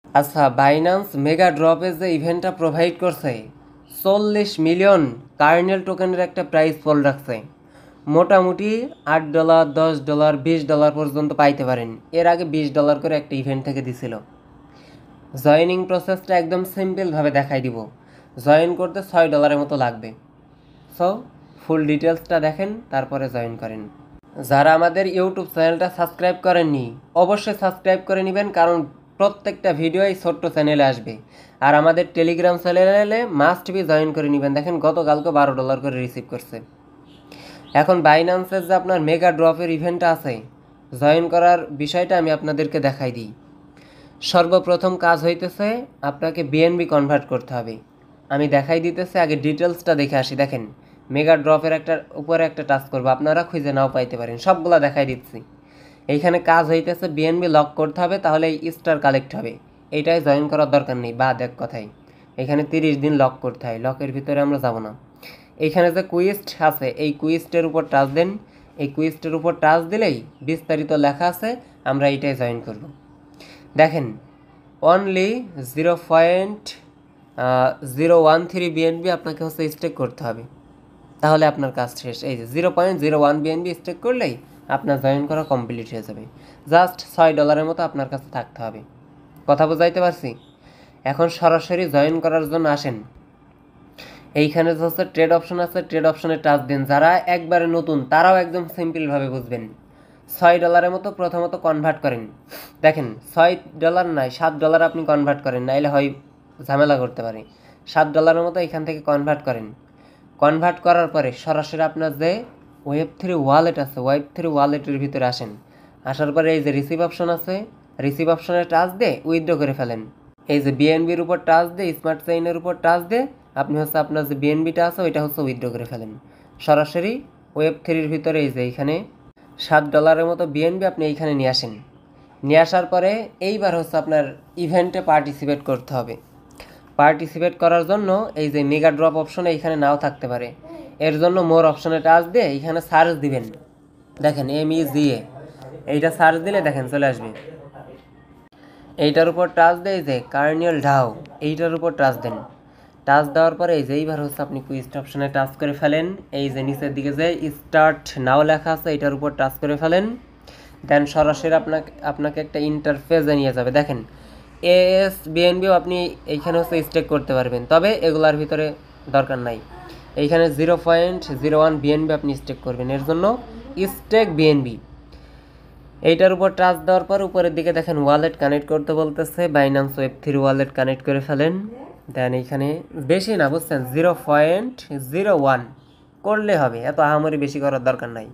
আচ্ছা, Binance mega ড্রপে যে ইভেন্টটা প্রোভাইড করছে 40 মিলিয়ন কার্নেল টোকেনের একটা প্রাইস ফল রাখছে। মোটামুটি $8, $10, $20 পর্যন্ত পাইতে পারেন। এর আগে $20 করে একটা ইভেন্ট থেকে দিছিল। জয়েনিং প্রসেসটা একদম সিম্পলভাবে দেখাই দিব। জয়েন করতে $6 মতো লাগবে। সো ফুল ডিটেলসটা দেখেন, তারপরে জয়েন করেন। যারা আমাদের ইউটিউব চ্যানেলটা সাবস্ক্রাইব করেননি অবশ্যই সাবস্ক্রাইব করে নেবেন, কারণ প্রত্যেকটা ভিডিও এই ছোট্ট চ্যানেলে আসবে। আর আমাদের টেলিগ্রাম চ্যানেলে মাস্ট বি জয়েন করে নেবেন। দেখেন গতকালকে $12 করে রিসিভ করছে। এখন বাইন্যান্সের যে আপনার মেগা ড্রপের ইভেন্টটা আছে, জয়েন করার বিষয়টা আমি আপনাদেরকে দেখাই দিই। সর্বপ্রথম কাজ হইতেছে আপনাকে বিএনবি কনভার্ট করতে হবে। আমি দেখাই দিতেছি, আগে ডিটেলসটা দেখে আসি। দেখেন মেগা ড্রপের উপরে একটা টাচ করবো, আপনারা খুঁজে নাও পাইতে পারেন, সবগুলা দেখাই দিচ্ছি। এইখানে কাজ হইতেছে বিএনবি লক করতে হবে, তাহলে এই স্টার কালেক্ট হবে। এইটাই জয়েন করার দরকার নেই, বা এক কথাই এখানে 30 দিন লক করতে হয়, লকের ভিতরে আমরা যাব না। এইখানে যে কুইস্ট আছে এই কুইস্টের উপর টাচ দেন। এই কুইস্টের উপর টাচ দিলেই বিস্তারিত লেখা আছে, আমরা এইটাই জয়েন করব। দেখেন অনলি 0.013 বিএনবি আপনাকে হচ্ছে স্টেক করতে হবে, তাহলে আপনার কাজ শেষ। এই যে 0.01 বিএনবি স্টেক করলেই আপনার জয়েন করা কমপ্লিট হয়ে যাবে। জাস্ট $6 মতো আপনার কাছে থাকতে হবে। কথা বুঝাইতে পারছি? এখন সরাসরি জয়েন করার জন্য আসেন। এইখানে যে হচ্ছে ট্রেড অপশন আছে, ট্রেড অপশনে টাচ দেন। যারা একবারে নতুন তারাও একদম সিম্পলভাবে বুঝবেন। $6 মতো প্রথমত কনভার্ট করেন। দেখেন $6 নয়, $7 আপনি কনভার্ট করেন, নাইলে হয় ঝামেলা করতে পারে। $7 মতো এখান থেকে কনভার্ট করেন। কনভার্ট করার পরে সরাসরি আপনার যে Web3 ওয়ালেট আছে, Web3 ওয়ালেটের ভিতরে আসেন। আসার পরে এই যে রিসিভ অপশন আছে, রিসিভ অপশনে টাচ দিয়ে উইথড্র করে ফেলেন। এই যে বিএনবির উপর টাচ দিয়ে, স্মার্ট চেইনের উপর টাচ দিয়ে আপনি হচ্ছে আপনার যে বিএনবিটা আছে ওইটা হচ্ছে উইথড্র করে ফেলেন সরাসরি Web3-র ভিতরে। এই যে এইখানে $7 মতো বিএনবি আপনি এইখানে নিয়ে আসেন। নিয়ে আসার পরে এইবার হচ্ছে আপনার ইভেন্টে পার্টিসিপেট করতে হবে। পার্টিসিপেট করার জন্য এই যে মেগা ড্রপ অপশনে এইখানে নাও থাকতে পারে, এর জন্য মোর অপশনে টাচ দিয়ে এইখানে সার্চ দিবেন। দেখেন MEGA, এইটা সার্চ দিলে দেখেন চলে আসবে। এইটার উপর টাচ দেয় যে কার্নিয়াল ঢাও, এইটার উপর টাচ দেন। টাচ দেওয়ার পরে এই যে এইবার হচ্ছে আপনি কুইস্ট অপশনে টাচ করে ফেলেন। এই যে নিচের দিকে যে স্টার্ট নাও লেখা আছে এইটার উপর টাচ করে ফেলেন। দেন সরাসরি আপনাকে একটা ইন্টারফেসে নিয়ে যাবে। দেখেন ASBNBও আপনি এইখানে হচ্ছে স্টেক করতে পারবেন, তবে এগুলার ভিতরে দরকার নাই। এইখানে 0.01 বিএনবি আপনি স্টেক করবেন, এর জন্য স্টেক বিএনবি। এইটার উপর টাচ দেওয়ার পর উপরের দিকে দেখেন ওয়ালেট কানেক্ট করতে বলতেছে, বাইন্যান্স Web3 ওয়ালেট কানেক্ট করে ফেলেন। দেন এইখানে বেশি না, বুঝছেন, 0.01 করলে হবে, এত আহামরি বেশি করার দরকার নাই।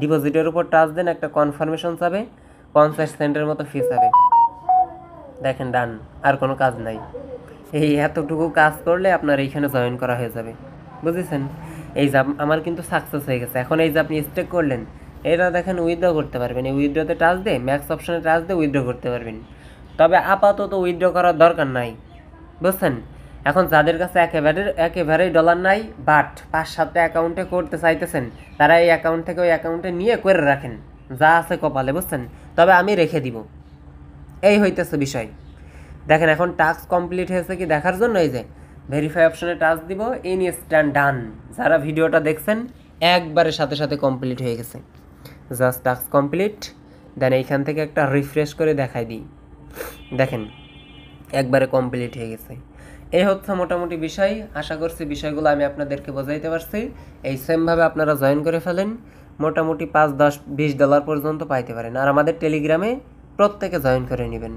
ডিপোজিটের উপর টাচ দেন, একটা কনফার্মেশন চাবে, 50 সেন্টের মতো ফি চাবে। দেখেন ডান, আর কোনো কাজ নাই। এই এতটুকু কাজ করলে আপনার এইখানে জয়েন করা হয়ে যাবে, বুঝেছেন? এই যে আমার কিন্তু সাকসেস হয়ে গেছে। এখন এই যে আপনি স্টেক করলেন, এটা দেখেন উইথড্র করতে পারবেন। এই উইথড্রতে টাচ দিয়ে ম্যাক্স অপশনে টাচ দিয়ে উইথড্র করতে পারবেন, তবে আপাতত উইথড্র করার দরকার নাই, বুঝছেন? এখন যাদের কাছে একেবারেই ডলার নাই, বাট 5-7টা অ্যাকাউন্টে করতে চাইতেছেন, তারা এই অ্যাকাউন্ট থেকে ওই অ্যাকাউন্টে নিয়ে করে রাখেন, যা আছে কপালে, বুঝছেন? তবে আমি রেখে দিব, এই হইতেছে বিষয়। দেখেন এখন টাস্ক কমপ্লিট হয়েছে কি দেখার জন্য এই যে ভেরিফাই অপশনে টাচ দিব, ইনস্ট্যান্ট ডান। যারা ভিডিওটা দেখছেন একবারে সাথে সাথে কমপ্লিট হয়ে গেছে, জাস্ট টাস্ক কমপ্লিট। দেন এইখান থেকে একটা রিফ্রেশ করে দেখাই দিই, দেখেন একবারে কমপ্লিট হয়ে গেছে। এই হচ্ছে মোটামুটি বিষয়। আশা করছি বিষয়গুলো আমি আপনাদেরকে বোঝাইতে পারছি। এই সেমভাবে আপনারা জয়েন করে ফেলেন, মোটামুটি $5, $10, $20 পর্যন্ত পাইতে পারেন। আর আমাদের টেলিগ্রামে প্রত্যেকে জয়েন করে নেবেন।